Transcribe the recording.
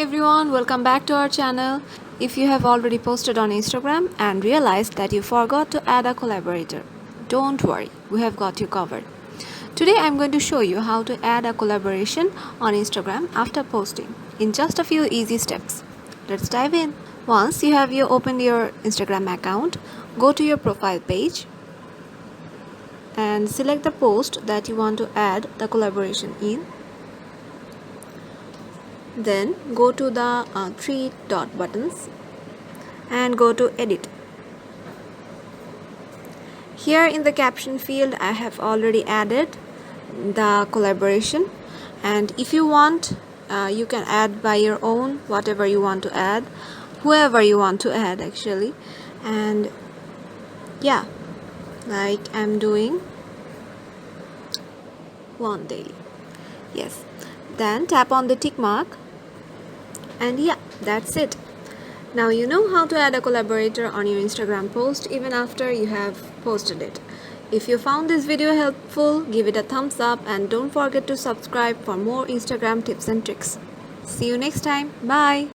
everyone, welcome back to our channel. If you have already posted on Instagram and realized that you forgot to add a collaborator, don't worry, we have got you covered. Today I'm going to show you how to add a collaboration on Instagram after posting in just a few easy steps. Let's dive in. Once you have opened your Instagram account, go to your profile page and select the post that you want to add the collaboration in. Then go to the three dot buttons and go to edit. Here in the caption field I have already added the collaboration, and if you want you can add by your own whatever you want to add, whoever you want to add actually. And yeah, like I'm doing one daily. Yes, then tap on the tick mark, and yeah, that's it. Now you know how to add a collaborator on your Instagram post even after you have posted it. If you found this video helpful, give it a thumbs up and don't forget to subscribe for more Instagram tips and tricks. See you next time. Bye.